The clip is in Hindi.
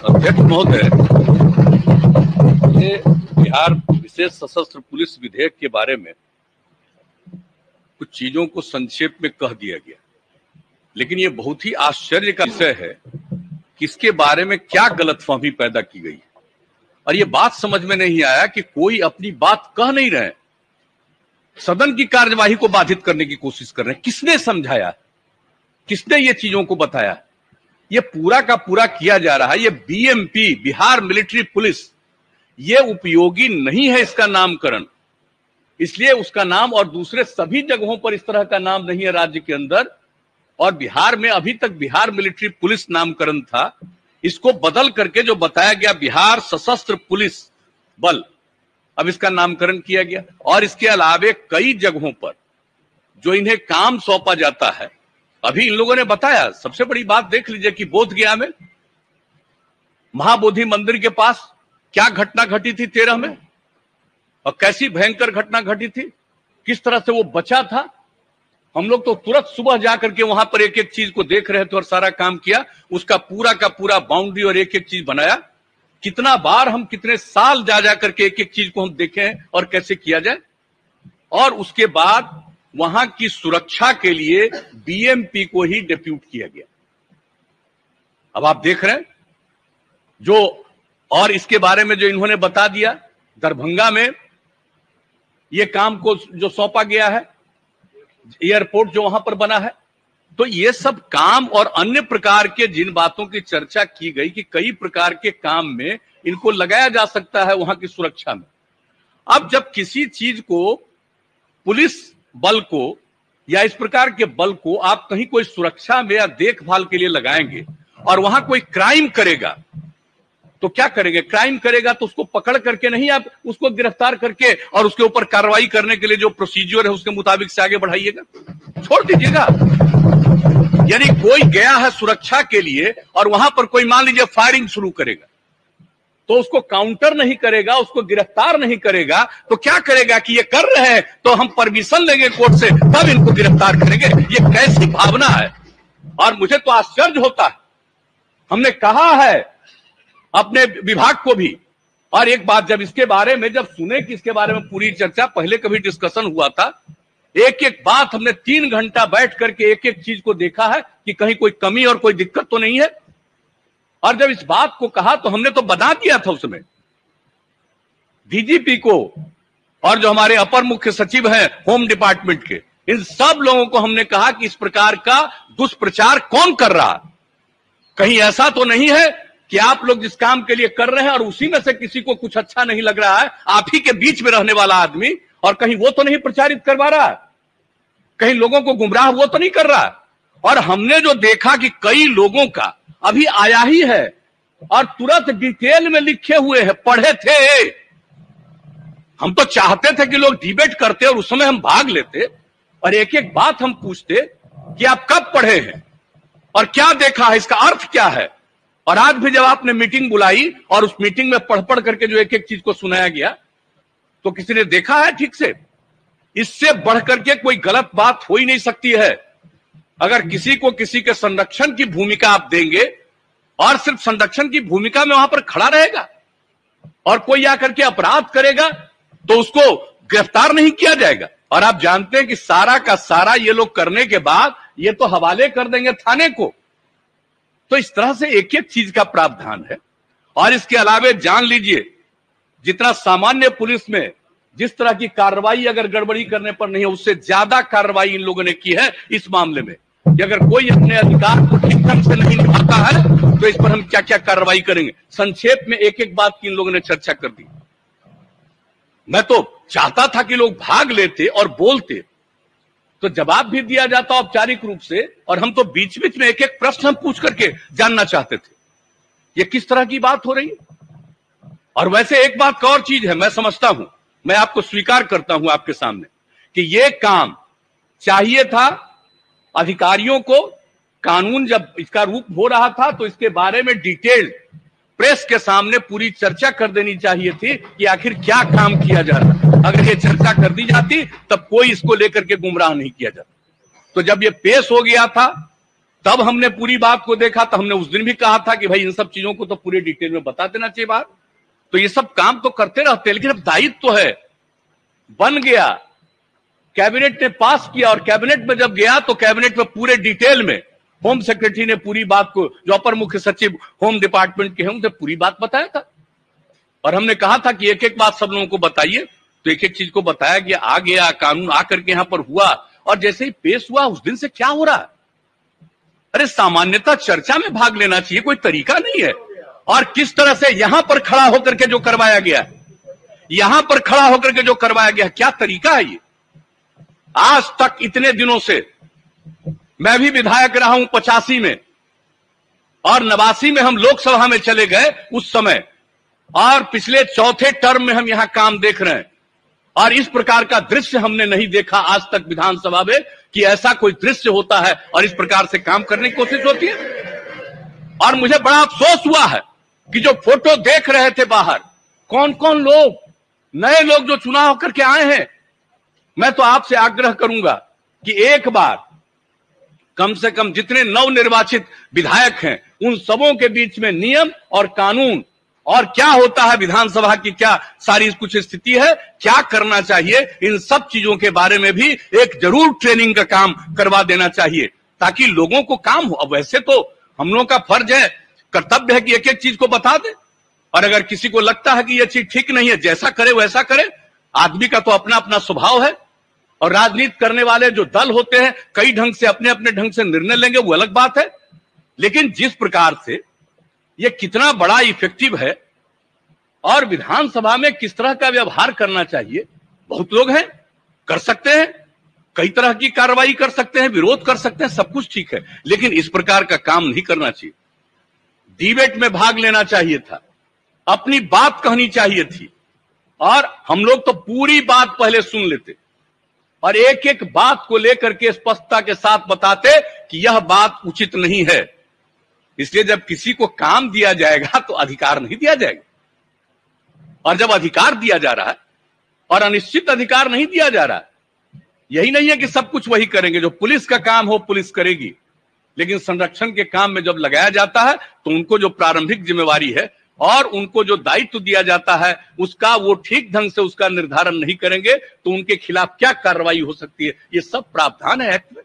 अध्यक्ष महोदय, ये बिहार विशेष सशस्त्र पुलिस विधेयक के बारे में कुछ चीजों को संक्षेप में कह दिया गया, लेकिन ये बहुत ही आश्चर्य का विषय है कि इसके बारे में क्या गलतफहमी पैदा की गई है। और ये बात समझ में नहीं आया कि कोई अपनी बात कह नहीं रहे, सदन की कार्यवाही को बाधित करने की कोशिश कर रहे हैं। किसने समझाया, किसने ये चीजों को बताया? ये पूरा का पूरा किया जा रहा है। ये बीएमपी, बिहार मिलिट्री पुलिस, ये उपयोगी नहीं है इसका नामकरण, इसलिए उसका नाम और दूसरे सभी जगहों पर इस तरह का नाम नहीं है राज्य के अंदर। और बिहार में अभी तक बिहार मिलिट्री पुलिस नामकरण था, इसको बदल करके जो बताया गया बिहार सशस्त्र पुलिस बल, अब इसका नामकरण किया गया। और इसके अलावे कई जगहों पर जो इन्हें काम सौंपा जाता है, अभी इन लोगों ने बताया। सबसे बड़ी बात देख लीजिए कि बोधगया में महाबोधि मंदिर के पास क्या घटना घटी थी 13 में, और कैसी भयंकर घटना घटी थी, किस तरह से वो बचा था। हम लोग तो तुरंत सुबह जाकर के वहां पर एक एक चीज को देख रहे थे और सारा काम किया, उसका पूरा का पूरा बाउंड्री और एक एक चीज बनाया। कितना बार हम कितने साल जा करके एक एक चीज को हम देखे हैं और कैसे किया जाए। और उसके बाद वहां की सुरक्षा के लिए बीएमपी को ही डिप्यूट किया गया। अब आप देख रहे हैं जो, और इसके बारे में जो इन्होंने बता दिया, दरभंगा में ये काम को जो सौंपा गया है, एयरपोर्ट जो वहां पर बना है, तो ये सब काम और अन्य प्रकार के जिन बातों की चर्चा की गई कि कई प्रकार के काम में इनको लगाया जा सकता है वहां की सुरक्षा में। अब जब किसी चीज को, पुलिस बल को या इस प्रकार के बल को आप कहीं कोई सुरक्षा में या देखभाल के लिए लगाएंगे और वहां कोई क्राइम करेगा तो क्या करेंगे? क्राइम करेगा तो उसको पकड़ करके नहीं, आप उसको गिरफ्तार करके और उसके ऊपर कार्रवाई करने के लिए जो प्रोसीजर है उसके मुताबिक से आगे बढ़ाइएगा, छोड़ दीजिएगा। यानी कोई गया है सुरक्षा के लिए और वहां पर कोई मान लीजिए फायरिंग शुरू करेगा, तो उसको काउंटर नहीं करेगा, उसको गिरफ्तार नहीं करेगा, तो क्या करेगा कि ये कर रहे हैं तो हम परमिशन लेंगे कोर्ट से, तब इनको गिरफ्तार करेंगे। ये कैसी भावना है? और मुझे तो आश्चर्य होता है। हमने कहा है अपने विभाग को भी, और एक बात जब इसके बारे में जब सुने कि इसके बारे में पूरी चर्चा, पहले कभी डिस्कशन हुआ था, एक एक बात हमने 3 घंटा बैठ करके एक एक चीज को देखा है कि कहीं कोई कमी और कोई दिक्कत तो नहीं है। और जब इस बात को कहा तो हमने तो बता दिया था उसमें डीजीपी को और जो हमारे अपर मुख्य सचिव हैं होम डिपार्टमेंट के, इन सब लोगों को हमने कहा कि इस प्रकार का दुष्प्रचार कौन कर रहा है। कहीं ऐसा तो नहीं है कि आप लोग जिस काम के लिए कर रहे हैं और उसी में से किसी को कुछ अच्छा नहीं लग रहा है, आप ही के बीच में रहने वाला आदमी, और कहीं वो तो नहीं प्रचारित करवा रहा है, कहीं लोगों को गुमराह वो तो नहीं कर रहा है। और हमने जो देखा कि कई लोगों का अभी आया ही है और तुरंत डिटेल में लिखे हुए हैं, पढ़े थे। हम तो चाहते थे कि लोग डिबेट करते और उस समय हम भाग लेते और एक एक बात हम पूछते कि आप कब पढ़े हैं और क्या देखा है, इसका अर्थ क्या है। और आज भी जब आपने मीटिंग बुलाई और उस मीटिंग में पढ़ पढ़ करके जो एक एक चीज को सुनाया गया, तो किसी ने देखा है ठीक से? इससे बढ़ करके कोई गलत बात हो ही नहीं सकती है। अगर किसी को किसी के संरक्षण की भूमिका आप देंगे और सिर्फ संरक्षण की भूमिका में वहां पर खड़ा रहेगा और कोई आकर के अपराध करेगा तो उसको गिरफ्तार नहीं किया जाएगा। और आप जानते हैं कि सारा का सारा ये लोग करने के बाद ये तो हवाले कर देंगे थाने को। तो इस तरह से एक एक चीज का प्रावधान है। और इसके अलावे जान लीजिए, जितना सामान्य पुलिस में जिस तरह की कार्रवाई अगर गड़बड़ी करने पर नहीं है, उससे ज्यादा कार्रवाई इन लोगों ने की है इस मामले में। कि अगर कोई अपने अधिकार को ठीक ढंग से नहीं निभाता है तो इस पर हम क्या क्या कार्रवाई करेंगे। संक्षेप में एक एक बात की इन लोगों ने चर्चा कर दी। मैं तो चाहता था कि लोग भाग लेते और बोलते तो जवाब भी दिया जाता औपचारिक रूप से, और हम तो बीच बीच में एक एक प्रश्न हम पूछ करके जानना चाहते थे ये किस तरह की बात हो रही है। और वैसे एक बात का और चीज है, मैं समझता हूं, मैं आपको स्वीकार करता हूं आपके सामने कि यह काम चाहिए था अधिकारियों को। कानून जब इसका रूप हो रहा था तो इसके बारे में डिटेल प्रेस के सामने पूरी चर्चा कर देनी चाहिए थी कि आखिर क्या काम किया जा रहा है। अगर ये चर्चा कर दी जाती तब कोई इसको लेकर के गुमराह नहीं किया जाता। तो जब ये पेश हो गया था तब हमने पूरी बात को देखा, तो हमने उस दिन भी कहा था कि भाई इन सब चीजों को तो पूरे डिटेल में बता देना चाहिए बात। तो ये सब काम तो करते रहते हैं, लेकिन अब दायित्व तो है, बन गया, कैबिनेट ने पास किया, और कैबिनेट में जब गया तो कैबिनेट में पूरे डिटेल में होम सेक्रेटरी ने पूरी बात को, जो अपर मुख्य सचिव होम डिपार्टमेंट के हैं, उनसे पूरी बात बताया था। और हमने कहा था कि एक एक बात सब लोगों को बताइए, तो एक एक चीज को बताया गया, आ गया कानून, आकर के यहां पर हुआ, और जैसे ही पेश हुआ उस दिन से क्या हो रहा है? अरे सामान्यतः चर्चा में भाग लेना चाहिए, कोई तरीका नहीं है। और किस तरह से यहां पर खड़ा होकर के जो करवाया गया, यहां पर खड़ा होकर के जो करवाया गया, क्या तरीका है ये? आज तक इतने दिनों से मैं भी विधायक रहा हूं 85 में, और 89 में हम लोकसभा में चले गए उस समय, और पिछले चौथे टर्म में हम यहां काम देख रहे हैं, और इस प्रकार का दृश्य हमने नहीं देखा आज तक विधानसभा में कि ऐसा कोई दृश्य होता है और इस प्रकार से काम करने की कोशिश होती है। और मुझे बड़ा अफसोस हुआ है कि जो फोटो देख रहे थे बाहर, कौन कौन लोग, नए लोग जो चुनाव करके आए हैं, मैं तो आपसे आग्रह करूंगा कि एक बार कम से कम जितने नवनिर्वाचित विधायक हैं उन सबों के बीच में नियम और कानून और क्या होता है विधानसभा की, क्या सारी कुछ स्थिति है, क्या करना चाहिए, इन सब चीजों के बारे में भी एक जरूर ट्रेनिंग का काम करवा देना चाहिए, ताकि लोगों को काम हो। अब वैसे तो हम लोगों का फर्ज है, कर्तव्य है कि एक एक चीज को बता दे, और अगर किसी को लगता है कि यह चीज ठीक नहीं है, जैसा करे वैसा करे। आदमी का तो अपना अपना स्वभाव है, और राजनीति करने वाले जो दल होते हैं कई ढंग से अपने अपने ढंग से निर्णय लेंगे, वो अलग बात है। लेकिन जिस प्रकार से ये कितना बड़ा इफेक्टिव है, और विधानसभा में किस तरह का व्यवहार करना चाहिए, बहुत लोग हैं, कर सकते हैं, कई तरह की कार्रवाई कर सकते हैं, विरोध कर सकते हैं, सब कुछ ठीक है, लेकिन इस प्रकार का काम नहीं करना चाहिए। डिबेट में भाग लेना चाहिए था, अपनी बात कहनी चाहिए थी, और हम लोग तो पूरी बात पहले सुन लेते और एक एक बात को लेकर के स्पष्टता के साथ बताते कि यह बात उचित नहीं है। इसलिए जब किसी को काम दिया जाएगा तो अधिकार नहीं दिया जाएगा, और जब अधिकार दिया जा रहा है और अनिश्चित अधिकार नहीं दिया जा रहा है, यही नहीं है कि सब कुछ वही करेंगे, जो पुलिस का काम हो पुलिस करेगी, लेकिन संरक्षण के काम में जब लगाया जाता है तो उनको जो प्रारंभिक जिम्मेवारी है और उनको जो दायित्व दिया जाता है उसका वो ठीक ढंग से उसका निर्धारण नहीं करेंगे तो उनके खिलाफ क्या कार्रवाई हो सकती है, ये सब प्रावधान है एक्ट में।